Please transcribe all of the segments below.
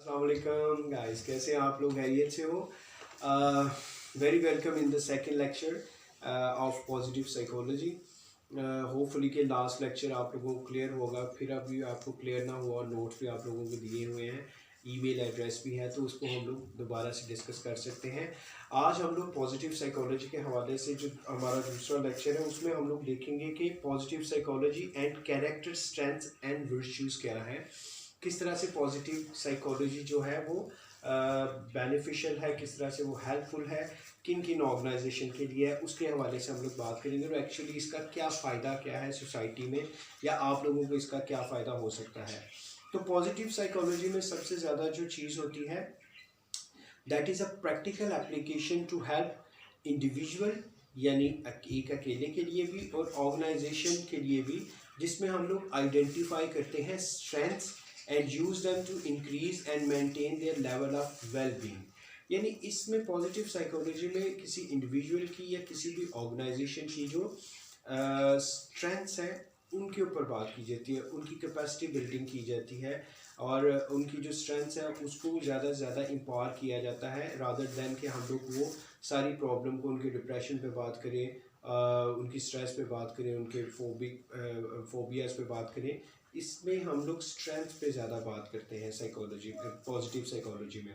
अस्सलाम वालेकुम गाइस, कैसे हैं आप लोग? खैरियत से हो? Very welcome in the second lecture of positive psychology. Hopefully के लास्ट लेक्चर आप लोगों को क्लियर होगा। फिर अभी आपको क्लियर ना हुआ, नोट्स भी आप लोगों को दिए हुए हैं, ईमेल एड्रेस भी है, तो उसको हम लोग दोबारा से डिस्कस कर सकते हैं। आज हम लोग पॉजिटिव साइकोलॉजी के हवाले से जो हमारा दूसरा लेक्चर है उसमें हम लोग देखेंगे कि positive psychology and character strengths and virtues क्या है, किस तरह से पॉजिटिव साइकोलॉजी जो है वो बेनिफिशियल है, किस तरह से वो हेल्पफुल है, किन किन ऑर्गेनाइजेशन के लिए है, उसके हवाले से हम लोग बात करेंगे। और एक्चुअली इसका क्या फ़ायदा क्या है सोसाइटी में, या आप लोगों को इसका क्या फ़ायदा हो सकता है। तो पॉजिटिव साइकोलॉजी में सबसे ज़्यादा जो चीज़ होती है that is a practical application to help individual, यानी एक अकेले के लिए भी और ऑर्गेनाइजेशन के लिए भी, जिसमें हम लोग आइडेंटिफाई करते हैं strengths and use them to increase and maintain their level of well being. यानी इसमें पॉजिटिव साइकोलॉजी में किसी इंडिविजुअल की या किसी भी ऑर्गेनाइजेशन की जो स्ट्रेंथ्स हैं उनके ऊपर बात की जाती है, उनकी कैपेसिटी बिल्डिंग की जाती है, और उनकी जो स्ट्रेंथ्स है उसको ज़्यादा से ज़्यादा इम्पावर किया जाता है, रादर दैन कि हम लोग वो सारी प्रॉब्लम को उनके डिप्रेशन पे बात करें, उनकी स्ट्रेस पे बात करें, उनके फोबियाज़ पे बात करें। इसमें हम लोग स्ट्रेंथ पे ज़्यादा बात करते हैं साइकोलॉजी, पॉजिटिव साइकोलॉजी में।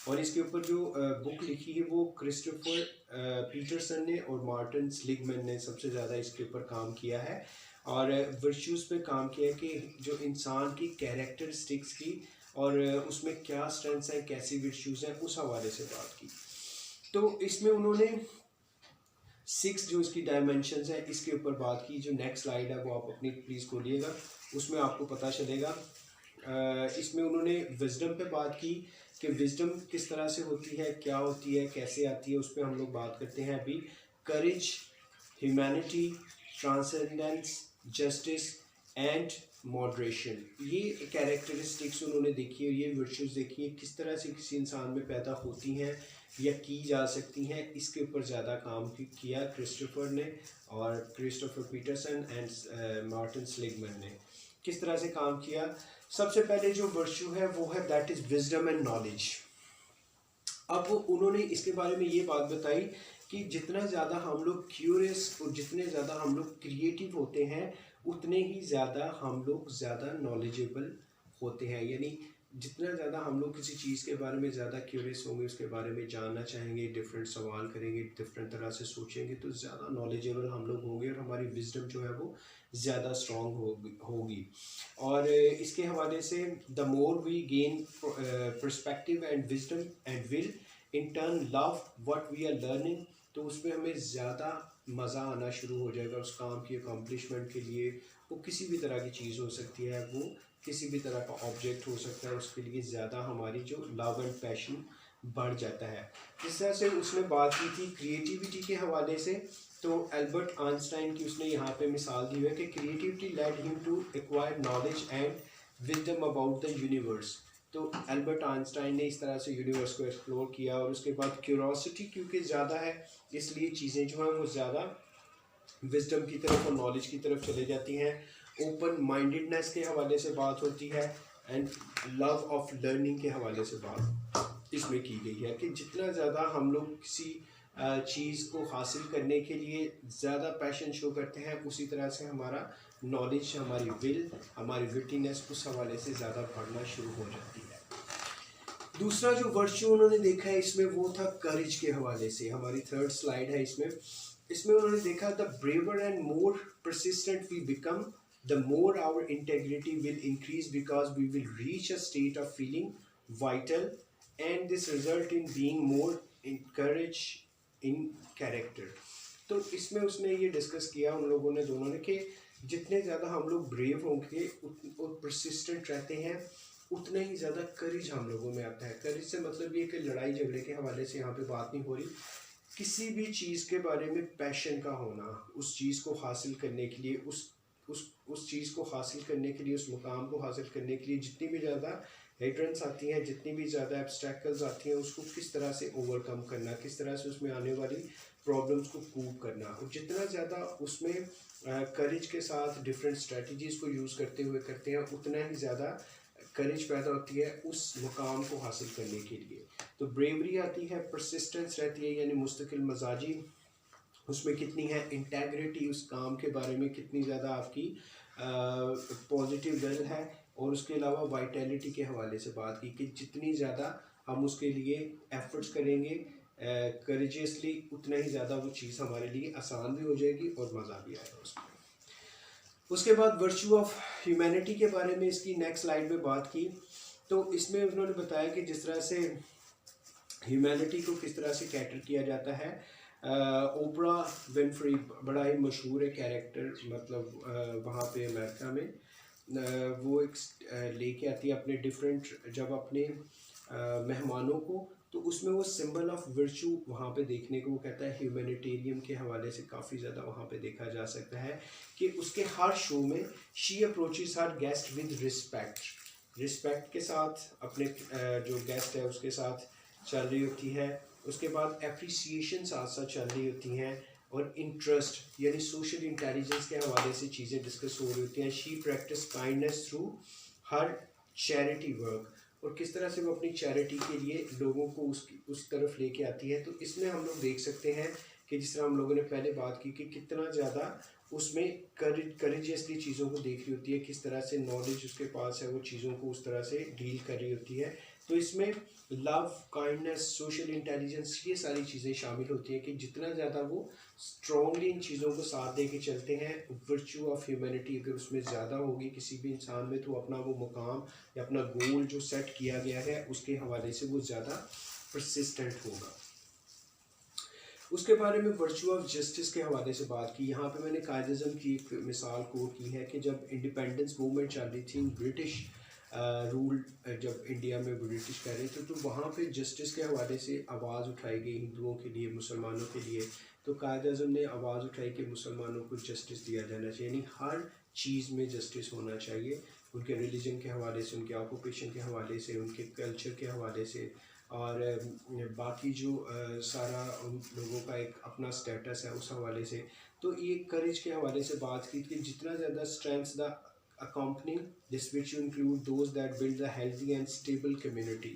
और इसके ऊपर जो बुक लिखी है वो क्रिस्टोफर पीटरसन ने और मार्टिन स्लिगमैन ने सबसे ज़्यादा इसके ऊपर काम किया है, और वर्च्यूज़ पे काम किया है कि जो इंसान की कैरेक्टरिस्टिक्स की और उसमें क्या स्ट्रेंथ्स हैं, कैसी वर्च्यूज़ हैं, उस हवाले से बात की। तो इसमें उन्होंने 6 जो इसकी डायमेंशंस हैं इसके ऊपर बात की। जो नेक्स्ट स्लाइड है वो आप अपनी प्लीज़ खोलिएगा, उसमें आपको पता चलेगा। इसमें उन्होंने विजडम पे बात की कि विजडम किस तरह से होती है, क्या होती है, कैसे आती है, उस पर हम लोग बात करते हैं अभी। Courage, humanity, transcendence, justice and moderation, ये कैरेक्टरिस्टिक्स उन्होंने देखी है, ये वर्चुअस देखी है, किस तरह से किसी इंसान में पैदा होती हैं या की जा सकती हैं। इसके ऊपर ज़्यादा काम किया क्रिस्टोफर ने, और क्रिस्टोफर पीटरसन एंड मार्टिन स्लिगमैन ने किस तरह से काम किया। सबसे पहले जो वर्च्यू है वो है that is wisdom and knowledge. अब उन्होंने इसके बारे में ये बात बताई कि जितना ज़्यादा हम लोग क्यूरियस और जितने ज़्यादा हम लोग क्रिएटिव होते हैं उतने ही ज़्यादा हम लोग ज़्यादा नॉलेजेबल होते हैं। यानी जितना ज़्यादा हम लोग किसी चीज़ के बारे में ज़्यादा क्यूरियस होंगे, उसके बारे में जानना चाहेंगे, डिफरेंट सवाल करेंगे, डिफरेंट तरह से सोचेंगे, तो ज़्यादा नॉलेजेबल हम लोग होंगे और हमारी विजडम जो है वो ज़्यादा स्ट्रॉन्ग होगी। और इसके हवाले से the more we gain perspective and wisdom and will in turn love what we are learning, तो उसमें हमें ज़्यादा मज़ा आना शुरू हो जाएगा उस काम की अकम्पलिशमेंट के लिए। वो किसी भी तरह की चीज़ हो सकती है, वो किसी भी तरह का ऑब्जेक्ट हो सकता है, उसके लिए ज़्यादा हमारी जो लव एंड पैशन बढ़ जाता है। जिस तरह से उसने बात की थी क्रिएटिविटी के हवाले से, तो एल्बर्ट आइंस्टाइन की उसने यहाँ पे मिसाल दी हुई है कि creativity led him to acquire knowledge and wisdom about the universe. तो एल्बर्ट आइंस्टाइन ने इस तरह से यूनिवर्स को एक्सप्लोर किया, और उसके बाद क्यूरोसिटी क्योंकि ज़्यादा है इसलिए चीज़ें जो हैं वो ज़्यादा विजडम की तरफ और नॉलेज की तरफ चले जाती हैं। ओपन माइंडेडनेस के हवाले से बात होती है, एंड लव ऑफ लर्निंग के हवाले से बात इसमें की गई है कि जितना ज़्यादा हम लोग किसी चीज़ को हासिल करने के लिए ज़्यादा पैशन शो करते हैं, उसी तरह से हमारा नॉलेज, हमारी विल, हमारी विटीनेस उस हवाले से ज़्यादा बढ़ना शुरू हो जाती है। दूसरा जो वर्च्यू उन्होंने देखा है इसमें वो था करेज के हवाले से। हमारी थर्ड स्लाइड है इसमें। इसमें उन्होंने देखा the braver and more persistent we become the more our integrity will increase because we will reach a state of feeling vital and this result in being more encourage in character. तो इसमें उसने ये discuss किया उन लोगों ने, दोनों ने, कि जितने ज़्यादा हम लोग ब्रेव होंगे और परसिस्टेंट रहते हैं उतना ही ज़्यादा करेज हम लोगों में आता है। करेज से मतलब ये कि लड़ाई झगड़े के हवाले से यहाँ पे बात नहीं हो रही, किसी भी चीज़ के बारे में पैशन का होना, उस चीज़ को हासिल करने के लिए, उस चीज़ को हासिल करने के लिए, उस मुकाम को हासिल करने के लिए जितनी भी ज़्यादा हिंड्रेंस आती हैं, जितनी भी ज़्यादा एब्स्ट्रैक्टल्स आती हैं, उसको किस तरह से ओवरकम करना, किस तरह से उसमें आने वाली प्रॉब्लम्स को कूप करना, और जितना ज़्यादा उसमें करेज के साथ डिफरेंट स्ट्रेटजीज़ को यूज़ करते हुए करते हैं उतना ही ज़्यादा करेज पैदा होती है उस मुकाम को हासिल करने के लिए। तो ब्रेवरी आती है, परसिस्टेंस रहती है यानी मुस्तकिल मजाजी, उसमें कितनी है इंटेग्रिटी, उस काम के बारे में कितनी ज़्यादा आपकी पॉजिटिव विल है, और उसके अलावा वाइटैलिटी के हवाले से बात की कि जितनी ज़्यादा हम उसके लिए एफर्ट्स करेंगे करेजियसली उतना ही ज़्यादा वो चीज़ हमारे लिए आसान भी हो जाएगी और मज़ा भी आएगा उसमें। उसके बाद वर्चू ऑफ ह्यूमैनिटी के बारे में इसकी नेक्स्ट स्लाइड में बात की। तो इसमें उन्होंने बताया कि जिस तरह से ह्यूमैनिटी को किस तरह से कैटर किया जाता है। ओपरा विनफ्री बड़ा ही मशहूर है कैरेक्टर, मतलब वहाँ पे अमेरिका में वो एक लेके आती है अपने डिफरेंट जब अपने मेहमानों को, तो उसमें वो सिंबल ऑफ वर्चू वहाँ पे देखने को वो कहता है ह्यूमैनिटेरियन के हवाले से काफ़ी ज़्यादा वहाँ पे देखा जा सकता है कि उसके हर शो में she approaches her guest with respect के साथ अपने जो गेस्ट है उसके साथ चल रही होती है। उसके बाद एप्रिसिएशन साथ साथ चल रही होती हैं, और इंटरेस्ट यानी सोशल इंटेलिजेंस के हवाले से चीज़ें डिस्कस हो रही होती हैं। She practice kindness through her charity work, और किस तरह से वो अपनी चैरिटी के लिए लोगों को उस तरफ लेके आती है। तो इसमें हम लोग देख सकते हैं कि जिस तरह हम लोगों ने पहले बात की कि कितना ज़्यादा उसमें करेजियसली चीज़ों को देख रही होती है, किस तरह से नॉलेज उसके पास है वो चीज़ों को उस तरह से डील कर रही होती है। तो इसमें लव, काइंडनेस, सोशल इंटेलिजेंस, ये सारी चीज़ें शामिल होती हैं कि जितना ज़्यादा वो स्ट्रॉन्गली इन चीज़ों को साथ दे के चलते हैं, वर्चू ऑफ ह्यूमैनिटी अगर उसमें ज़्यादा होगी किसी भी इंसान में, तो अपना वो मुकाम या अपना गोल जो सेट किया गया है उसके हवाले से वो ज़्यादा परसिस्टेंट होगा। उसके बारे में वर्चू ऑफ जस्टिस के हवाले से बात की। यहाँ पे मैंने कायद-ए-आज़म की एक मिसाल कोट की है कि जब इंडिपेंडेंस मूवमेंट चल रही थी, ब्रिटिश रूल जब इंडिया में ब्रिटिश कर रहे थे, तो वहाँ पे जस्टिस के हवाले से आवाज़ उठाई गई हिंदुओं के लिए, मुसलमानों के लिए। तो कायद-ए-आज़म ने आवाज़ उठाई कि मुसलमानों को जस्टिस दिया जाना चाहिए, यानी हर चीज़ में जस्टिस होना चाहिए, उनके रिलीजन के हवाले से, उनके ऑक्यूपेशन के हवाले से, उनके कल्चर के हवाले से, और बाकी जो सारा उन लोगों का एक अपना स्टेटस है उस हवाले से। तो ये करेज के हवाले से बात की कि जितना ज़्यादा strengths the accompanying this which include those that build a healthy and stable community।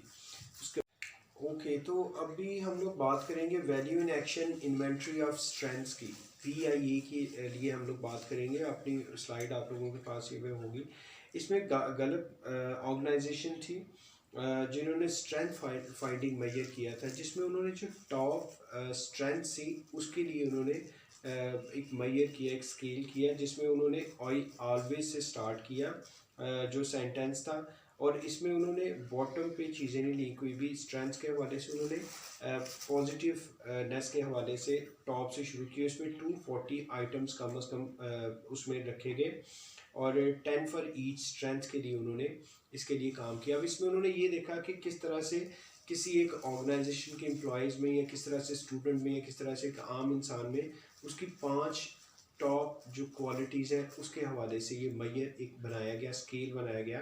Okay तो अभी हम लोग बात करेंगे value in action inventory of strengths की, VIA के लिए हम लोग बात करेंगे। अपनी स्लाइड आप लोगों के पास ये होगी। इसमें गलत ऑर्गेनाइजेशन थी जिन्होंने स्ट्रेंथ फाइंडिंग मेजर किया था, जिसमें उन्होंने जो टॉप स्ट्रेंथ थी उसके लिए उन्होंने एक मेजर किया, एक स्केल किया, जिसमें उन्होंने ऑलवेज से स्टार्ट किया जो सेंटेंस था, और इसमें उन्होंने बॉटम पे चीज़ें नहीं ली कोई भी। स्ट्रेंथ के हवाले से उन्होंने पॉजिटिवनेस के हवाले से टॉप से शुरू किया। उसमें 240 आइटम्स कम अज़ कम उसमें रखे गए, और 10 फॉर ईच स्ट्रेंथ के लिए उन्होंने इसके लिए काम किया। अब इसमें उन्होंने ये देखा कि किस तरह से किसी एक ऑर्गेनाइजेशन के एम्प्लॉयज़ में, या किस तरह से स्टूडेंट में, या किस तरह से एक आम इंसान में उसकी 5 टॉप जो क्वालिटीज़ हैं उसके हवाले से ये मेजर एक बनाया गया, स्केल बनाया गया,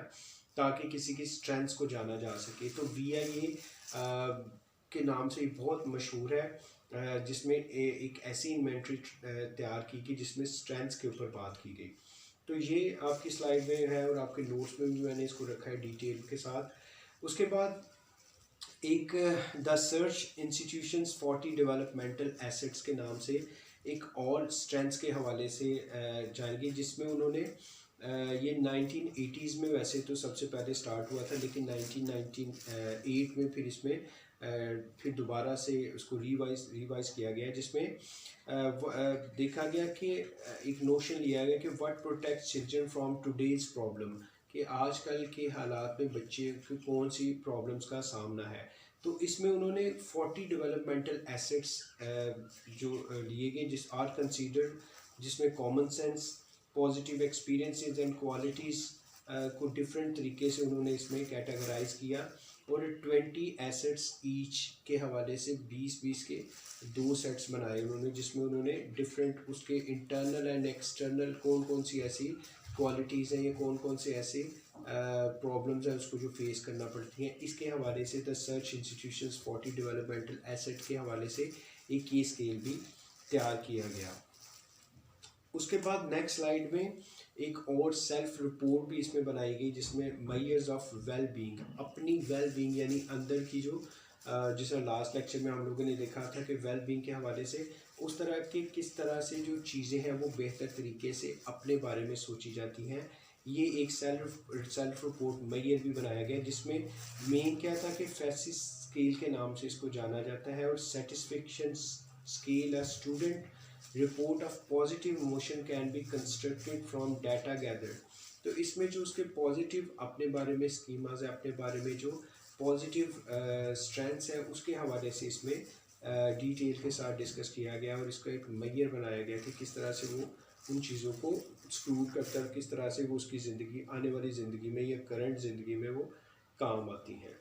ताकि किसी की स्ट्रेंथ्स को जाना जा सके। तो VIA के नाम से बहुत मशहूर है, जिसमें एक ऐसी इन्वेंट्री तैयार की कि जिसमें स्ट्रेंथ्स के ऊपर बात की गई। तो ये आपकी स्लाइड में है, और आपके नोट्स में भी मैंने इसको रखा है डिटेल के साथ। उसके बाद एक the search institutions 40 developmental assets के नाम से एक और स्ट्रेंथ्स के हवाले से जाएंगे, जिसमें उन्होंने ये 1980s में वैसे तो सबसे पहले स्टार्ट हुआ था, लेकिन 1998 में फिर इसमें फिर दोबारा से उसको रिवाइज किया गया, जिसमें देखा गया कि एक नोशन लिया गया कि what protect children from today's problem, कि आजकल के हालात में बच्चे को कौन सी प्रॉब्लम्स का सामना है। तो इसमें उन्होंने 40 डेवलपमेंटल एसेट्स जो लिए गए जिस आर कंसीडर्ड, जिसमें common sense, positive experiences and qualities को डिफरेंट तरीके से उन्होंने इसमें कैटेगराइज किया, और 20 एसेट्स ईच के हवाले से 20-20 के 2 सेट्स बनाए उन्होंने, जिसमें उन्होंने डिफरेंट उसके इंटरनल एंड एक्सटर्नल कौन कौन सी ऐसी क्वालिटीज़ हैं या कौन कौन से ऐसे प्रॉब्लम्स हैं उसको जो फेस करना पड़ती हैं, इसके हवाले से the search institutions 40 developmental asset के हवाले से एक ये स्केल भी तैयार किया गया। उसके बाद नेक्स्ट स्लाइड में एक और सेल्फ रिपोर्ट भी इसमें बनाई गई जिसमें मेजर्स ऑफ वेल बीइंग, अपनी वेल बीइंग यानी अंदर की जो जिसमें लास्ट लेक्चर में हम लोगों ने देखा था कि वेल बीइंग के हवाले से उस तरह के किस तरह से जो चीज़ें हैं वो बेहतर तरीके से अपने बारे में सोची जाती हैं। ये एक सेल्फ रिपोर्ट मेजर भी बनाया गया जिसमें मेन क्या था कि फैसिस स्केल के नाम से इसको जाना जाता है, और satisfaction scale a student report of positive emotion can be constructed from data gather. तो इसमें जो उसके पॉजिटिव अपने बारे में स्कीमाज है, अपने बारे में जो पॉजिटिव स्ट्रेंथ्स है उसके हवाले से इसमें डिटेल के साथ डिस्कस किया गया, और इसका एक मेजर बनाया गया कि किस तरह से वो उन चीज़ों को एक्सक्लूड करता है, किस तरह से वो उसकी ज़िंदगी आने वाली ज़िंदगी में या करंट ज़िंदगी में वो काम आती हैं।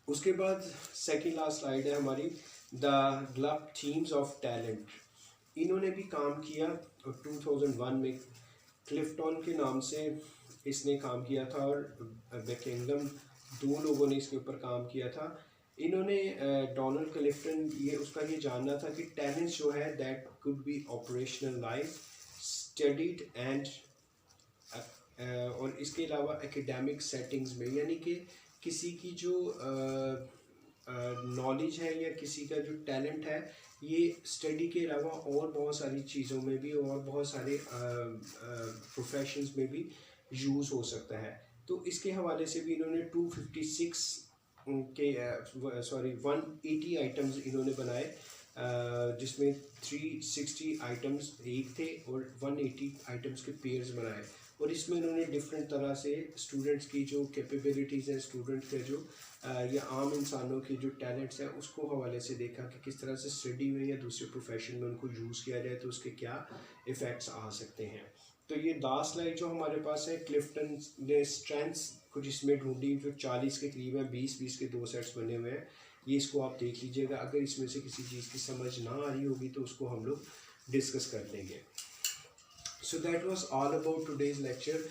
उसके बाद सेकंड लास्ट स्लाइड है हमारी the glove themes of talent. इन्होंने भी काम किया और 2001 में क्लिफ्टन के नाम से इसने काम किया था, और बेकिंगम, दो लोगों ने इसके ऊपर काम किया था। इन्होंने डोनाल्ड क्लिफ्टन ये उसका ये जानना था कि टैलेंट जो है that could be operational life studied and और इसके अलावा एकेडमिक सेटिंग्स में, यानी कि किसी की जो नॉलेज है या किसी का जो टैलेंट है ये स्टडी के अलावा और बहुत सारी चीज़ों में भी और बहुत सारे प्रोफेशंस में भी यूज़ हो सकता है। तो इसके हवाले से भी इन्होंने 256 के 180 आइटम्स इन्होंने बनाए, जिसमें 360 आइटम्स एक थे और 180 आइटम्स के पेयर्स बनाए, और इसमें इन्होंने डिफरेंट तरह से स्टूडेंट्स की जो कैपेबिलिटीज़ हैं, स्टूडेंट के जो या आम इंसानों के जो टैलेंट्स हैं उसको हवाले से देखा कि किस तरह से स्टडी में या दूसरे प्रोफेशन में उनको यूज़ किया जाए तो उसके क्या इफ़ेक्ट्स आ सकते हैं। तो ये लास्ट स्लाइड जो हमारे पास है, क्लिफ्टन ने स्ट्रेंथ्स कुछ इसमें ढूंढी जो 40 के करीब हैं, 20 के 2 सेट्स बने हुए हैं। ये इसको आप देख लीजिएगा, अगर इसमें से किसी चीज़ की समझ ना आ रही होगी तो उसको हम लोग डिस्कस कर लेंगे। So that was all about today's lecture.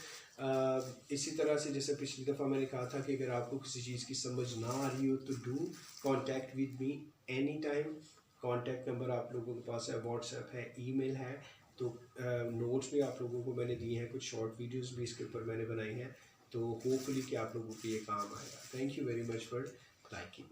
इसी तरह से जैसे पिछली दफ़ा मैंने कहा था कि अगर आपको किसी चीज़ की समझ ना आ रही हो तो do contact with me any time. Contact number आप लोगों के पास है, व्हाट्सएप है, ईमेल है, तो नोट्स भी आप लोगों को मैंने दिए हैं, कुछ शॉर्ट वीडियोस भी इसके ऊपर मैंने बनाई हैं, तो होपफुली कि आप लोगों को ये काम आएगा। Thank you very much for liking.